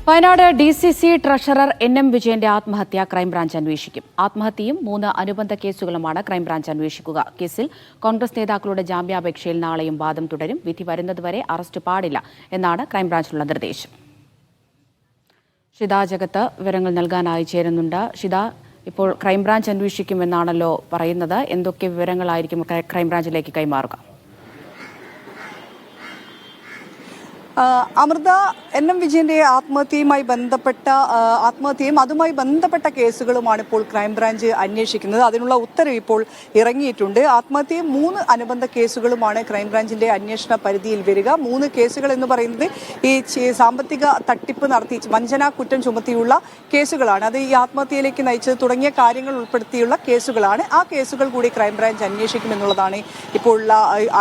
Wayanad DCC treasurer NM വിജയന്റെ ആത്മഹത്യ crime branch അന്വേഷിക്കും. ആത്മഹത്യയും 3 അനുബന്ധ കേസുകളുമാണ് ക്രൈംബ്രാഞ്ച് അന്വേഷിക്കുക. കേസിൽ കോൺഗ്രസ് നേതാക്കളുടെ ജാമ്യാപേക്ഷയിൽ നാളെയും വാദം തുടരും. വിധി വരുന്നതുവരെ അറസ്റ്റ് പാടില്ല എന്നാണ് ക്രൈംബ്രാഞ്ചിനുള്ള നിർദ്ദേശം. ഷിത ജഗത്ത് വിവരങ്ങൾ നൽകാനായി ചേരുന്നുണ്ട്. ഷിത, ഇപ്പോൾ ക്രൈംബ്രാഞ്ച് അന്വേഷിക്കുമെന്നാണല്ലോ പറയുന്നത്. എന്തൊക്കെ വിവരങ്ങളായിരിക്കും ക്രൈംബ്രാഞ്ചിലേക്ക് കൈമാറുക? അമൃത, NM വിജയന്റെ ആത്മഹത്യയും അതുമായി ബന്ധപ്പെട്ട കേസുകളുമാണ് ഇപ്പോൾ ക്രൈംബ്രാഞ്ച് അന്വേഷിക്കുന്നത്. അതിനുള്ള ഉത്തരവ് ഇപ്പോൾ ഇറങ്ങിയിട്ടുണ്ട്. ആത്മഹത്യയും 3 അനുബന്ധ കേസുകളുമാണ് ക്രൈംബ്രാഞ്ചിന്റെ അന്വേഷണ പരിധിയിൽ വരിക. 3 കേസുകൾ എന്ന് പറയുന്നത് ഈ സാമ്പത്തിക തട്ടിപ്പ് നടത്തി വഞ്ചനാ കുറ്റം ചുമത്തിയുള്ള കേസുകളാണ്. അത് ഈ ആത്മഹത്യയിലേക്ക് നയിച്ചത് തുടങ്ങിയ കാര്യങ്ങൾ ഉൾപ്പെടുത്തിയുള്ള കേസുകളാണ്. ആ കേസുകൾ കൂടി ക്രൈംബ്രാഞ്ച് അന്വേഷിക്കുമെന്നുള്ളതാണ് ഇപ്പോൾ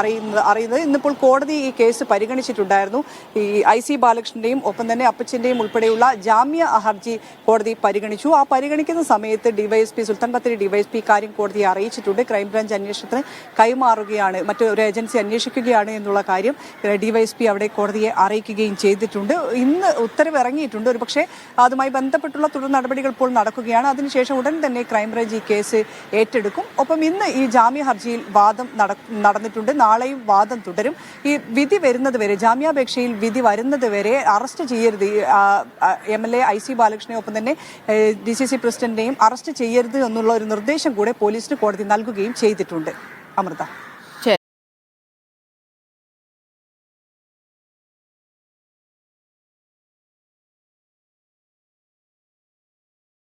അറിയുന്നത്. ഇന്നിപ്പോൾ കോടതി ഈ കേസ് പരിഗണിച്ചിട്ടുണ്ടായിരുന്നു. ഈ IC ബാലകൃഷ്ണന്റെയും ഒപ്പം തന്നെ അപ്പച്ചന്റെയും ഉൾപ്പെടെയുള്ള ജാമ്യ ഹർജി കോടതി പരിഗണിച്ചു. ആ പരിഗണിക്കുന്ന സമയത്ത് സുൽത്താൻ ബത്തേരി ഡിവൈഎസ്പി കാര്യം കോടതിയെ അറിയിച്ചിട്ടുണ്ട്. ക്രൈംബ്രാഞ്ച് അന്വേഷണത്തിന് കൈമാറുകയാണ്, മറ്റൊരു ഏജൻസി അന്വേഷിക്കുകയാണ് എന്നുള്ള കാര്യം ഡിവൈഎസ്പി അവിടെ കോടതിയെ അറിയിക്കുകയും ചെയ്തിട്ടുണ്ട്. ഇന്ന് ഉത്തരവ് ഇറങ്ങിയിട്ടുണ്ട്. ഒരുപക്ഷെ അതുമായി ബന്ധപ്പെട്ടുള്ള തുടർ നടപടികൾ ഇപ്പോൾ നടക്കുകയാണ്. അതിനുശേഷം ഉടൻ തന്നെ ക്രൈംബ്രാഞ്ച് ഈ കേസ് ഏറ്റെടുക്കും. ഒപ്പം ഇന്ന് ഈ ജാമ്യ ഹർജിയിൽ വാദം നടന്നിട്ടുണ്ട്. നാളെയും വാദം തുടരും. ഈ വിധി വരുന്നത് വരെ, ജാമ്യാപേക്ഷയിൽ വിധി വരുന്നത് വരെ അറസ്റ്റ് ചെയ്യരുത്. MLA IC ബാലകൃഷ്ണനെ ഒപ്പം തന്നെ DCC പ്രസിഡന്റിനെയും അറസ്റ്റ് ചെയ്യരുത് എന്നുള്ള ഒരു നിർദ്ദേശം കൂടെ പോലീസിന് കോടതി നൽകുകയും ചെയ്തിട്ടുണ്ട്. അമൃത.